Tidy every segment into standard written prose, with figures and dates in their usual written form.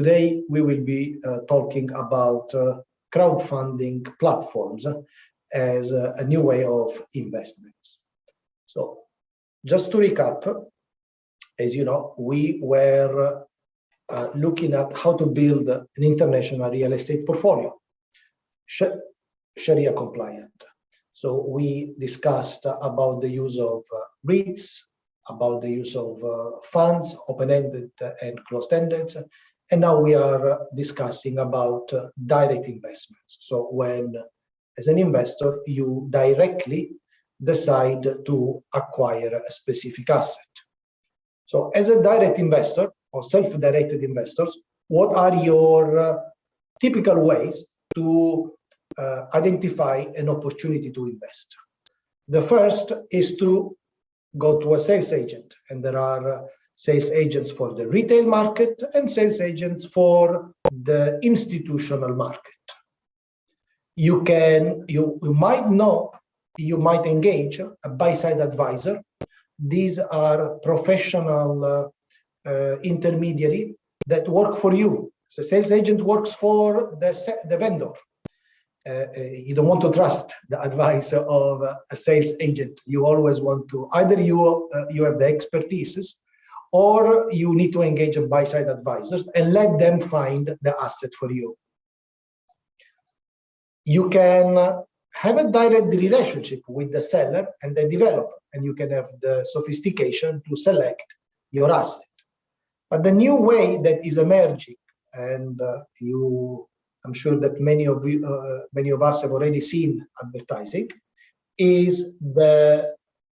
Today, we will be talking about crowdfunding platforms as a new way of investments. So, just to recap, as you know, we were looking at how to build an international real estate portfolio, Sharia compliant. So we discussed about the use of REITs, about the use of funds, open-ended and closed-ended, and now we are discussing about direct investments. So when, as an investor, you directly decide to acquire a specific asset. So as a direct investor or self-directed investors, what are your typical ways to identify an opportunity to invest? The first is to go to a sales agent, and there are sales agents for the retail market and sales agents for the institutional market. You might engage a buy-side advisor. These are professional intermediary that work for you. So sales agent works for the vendor. You don't want to trust the advice of a sales agent. You always want to, either you have the expertise, or you need to engage a buy-side advisors and let them find the asset for you. You can have a direct relationship with the seller and the developer, and you can have the sophistication to select your asset. But the new way that is emerging, and I'm sure that many of us have already seen advertising, is the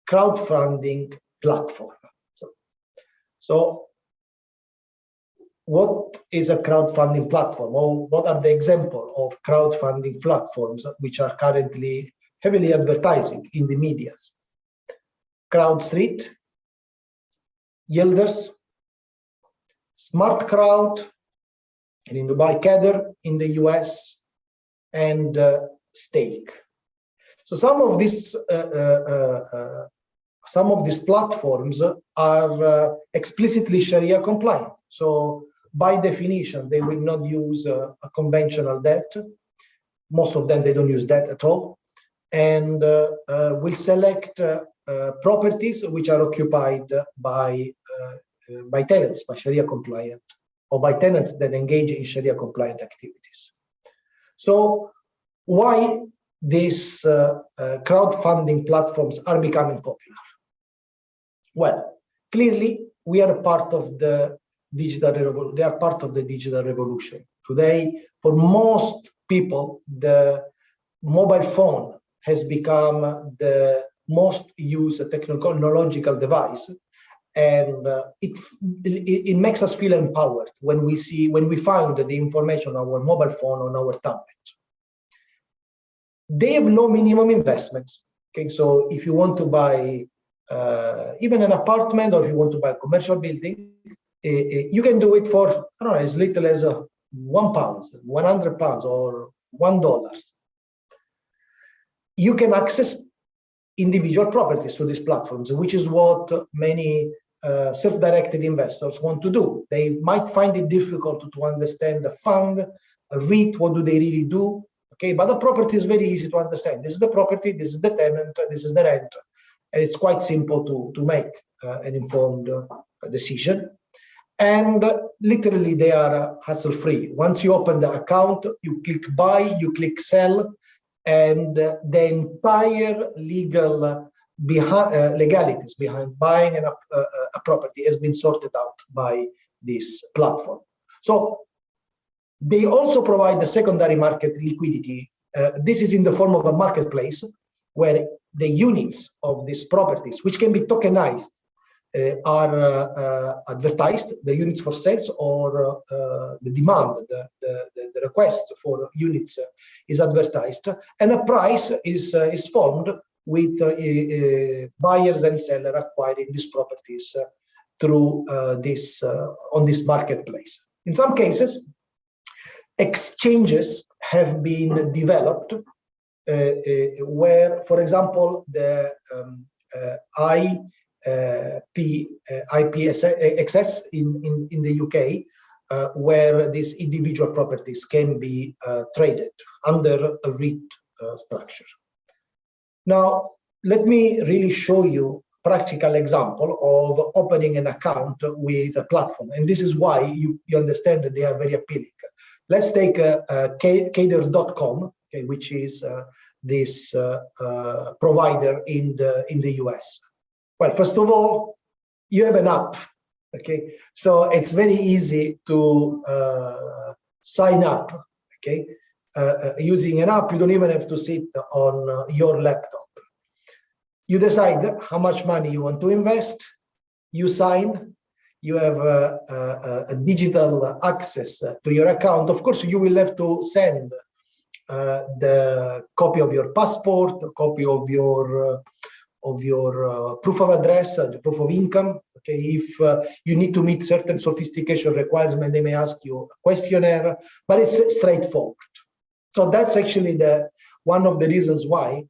crowdfunding platform. So what is a crowdfunding platform, or what are the examples of crowdfunding platforms which are currently heavily advertising in the media? CrowdStreet, Yielders, SmartCrowd, and in Dubai, Kadr in the US, and Stake. So some of these platforms are explicitly Sharia compliant. So by definition, they will not use a conventional debt. Most of them, they don't use debt at all, and will select properties which are occupied by tenants, by Sharia compliant, or by tenants that engage in Sharia compliant activities. So why these crowdfunding platforms are becoming popular? Well, clearly we are a part of the digital revolution. They are part of the digital revolution. Today, for most people, the mobile phone has become the most used technological device, and it makes us feel empowered when we find the information on our mobile phone, on our tablet. They have no minimum investments. Okay, so if you want to buy even an apartment, or if you want to buy a commercial building, you can do it for, I don't know, as little as £1, £100, or $1. You can access individual properties to these platforms, which is what many self-directed investors want to do. They might find it difficult to understand a fund, a REIT, what do they really do? Okay, but the property is very easy to understand. This is the property, this is the tenant, this is the rent, and it's quite simple to make an informed decision. And literally, they are hassle-free. Once you open the account, you click buy, you click sell, and the entire legalities behind buying a property has been sorted out by this platform. So they also provide the secondary market liquidity. This is in the form of a marketplace where the units of these properties, which can be tokenized, are advertised, the units for sales, or the demand, the request for units is advertised, and a price is formed with buyers and sellers acquiring these properties through on this marketplace. In some cases, exchanges have been developed where, for example, the IPSS in the UK where these individual properties can be traded under a REIT structure. Now, let me really show you a practical example of opening an account with a platform. And this is why you understand that they are very appealing. Let's take Cater.com, okay, which is this provider in the US. Well, first of all, you have an app, okay? So it's very easy to sign up, okay? Using an app, you don't even have to sit on your laptop. You decide how much money you want to invest, you sign, you have a digital access to your account. Of course, you will have to send the copy of your passport, a copy of your proof of address, the proof of income. Okay, if you need to meet certain sophistication requirements, they may ask you a questionnaire, but it's straightforward. So that's actually one of the reasons why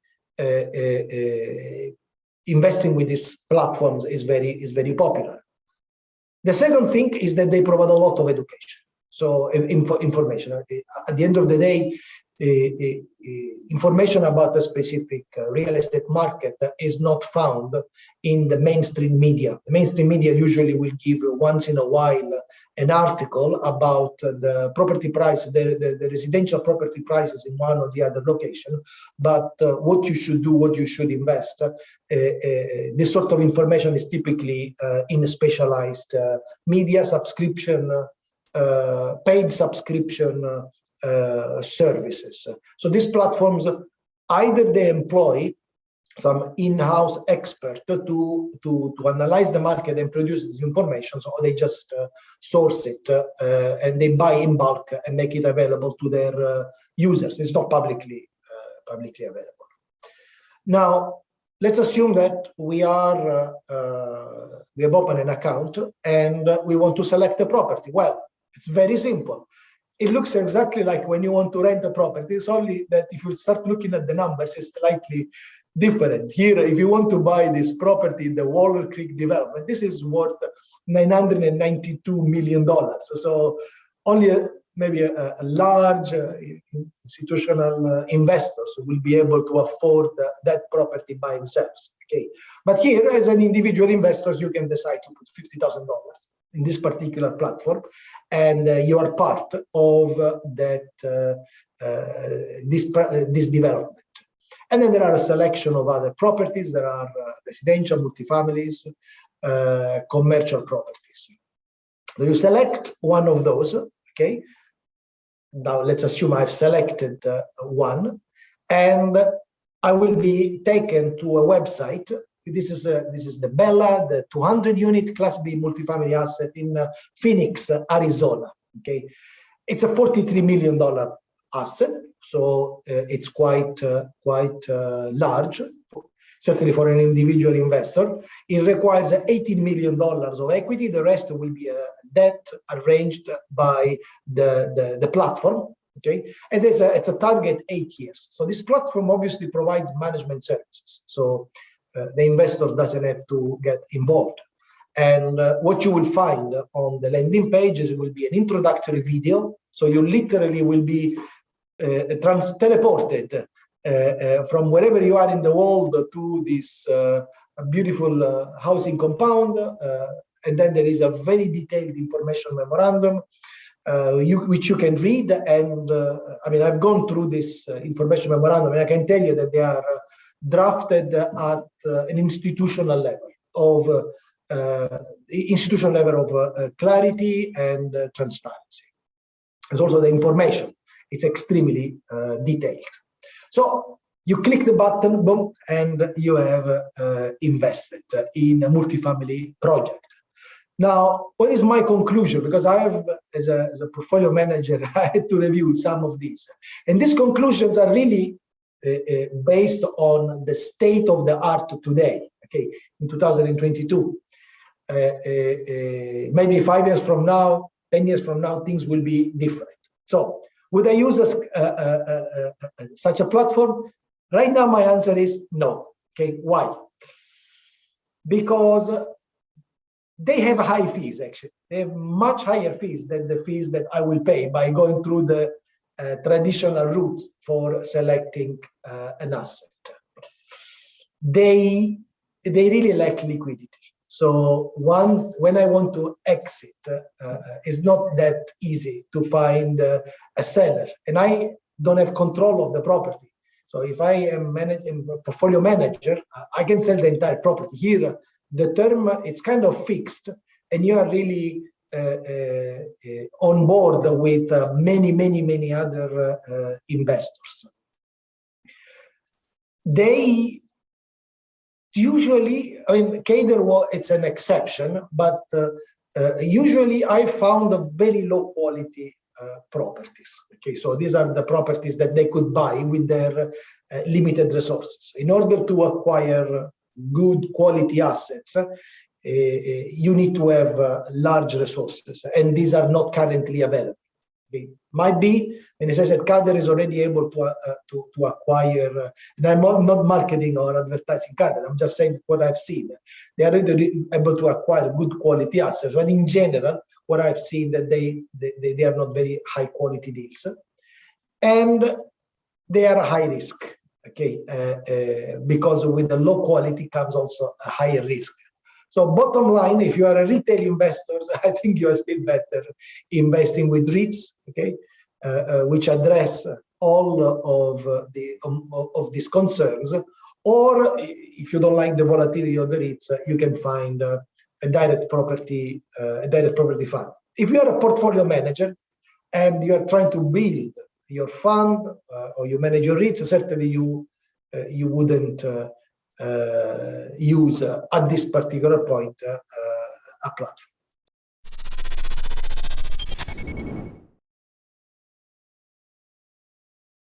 investing with these platforms is very popular. The second thing is that they provide a lot of education, so information. At the end of the day, information about a specific real estate market is not found in the mainstream media. The mainstream media usually will give once in a while an article about the property price, the residential property prices in one or the other location, but what you should do, what you should invest, this sort of information is typically in a specialized media subscription, paid subscription services. So these platforms, either they employ some in-house expert to analyze the market and produce this information, or they just source it and they buy in bulk and make it available to their users. It's not publicly available. Now, let's assume that we have opened an account and we want to select a property. Well, it's very simple. It looks exactly like when you want to rent a property. It's only that if you start looking at the numbers, it's slightly different. Here, if you want to buy this property in the Waller Creek development, this is worth $992 million. So only maybe a large institutional investors will be able to afford that property by themselves. Okay, but here, as an individual investor, you can decide to put $50,000 in this particular platform, and you are part of this development. And then there are a selection of other properties. There are residential, multifamilies, commercial properties. So you select one of those, okay? Now let's assume I've selected one, and I will be taken to a website. This is the Bella, the 200-unit Class B multifamily asset in Phoenix, Arizona. Okay, it's a $43 million asset, so it's quite large, certainly for an individual investor. It requires $18 million of equity. The rest will be debt arranged by the platform. Okay, and it's a target 8 years. So this platform obviously provides management services. So the investor doesn't have to get involved. And what you will find on the landing pages will be an introductory video. So you literally will be teleported from wherever you are in the world to this beautiful housing compound. And then there is a very detailed information memorandum which you can read. And I mean, I've gone through this information memorandum, and I can tell you that they are drafted at an institutional level of clarity and transparency. There's also the information. It's extremely detailed. So you click the button, boom, and you have invested in a multifamily project. Now, what is my conclusion? Because I have, as a portfolio manager, I had to review some of these. And these conclusions are really based on the state of the art today, okay, in 2022. Maybe 5 years from now, 10 years from now, things will be different. So would I use such a platform? Right now, my answer is no. Okay, why? Because they have high fees, actually. They have much higher fees than the fees that I will pay by going through the traditional routes for selecting an asset. They really lack liquidity. So when I want to exit, it's not that easy to find a seller, and I don't have control of the property. So if I am managing a portfolio manager, I can sell the entire property. Here, the term, it's kind of fixed, and you are really on board with many other investors. They usually, I mean, Cader, it's an exception, but usually I found a very low quality properties. Okay, so these are the properties that they could buy with their limited resources. In order to acquire good quality assets, you need to have large resources, and these are not currently available. It might be, and as I said, Cader is already able to acquire, and I'm not marketing or advertising Cader, I'm just saying what I've seen. They are already able to acquire good quality assets, but in general, what I've seen that they are not very high quality deals, and they are high risk, okay, because with the low quality comes also a higher risk. So bottom line, if you are a retail investor, I think you are still better investing with REITs, okay, which address all of these concerns. Or if you don't like the volatility of the REITs, you can find a direct property fund. If you are a portfolio manager and you are trying to build your fund or you manage your REITs, certainly you wouldn't use at this particular point a platform.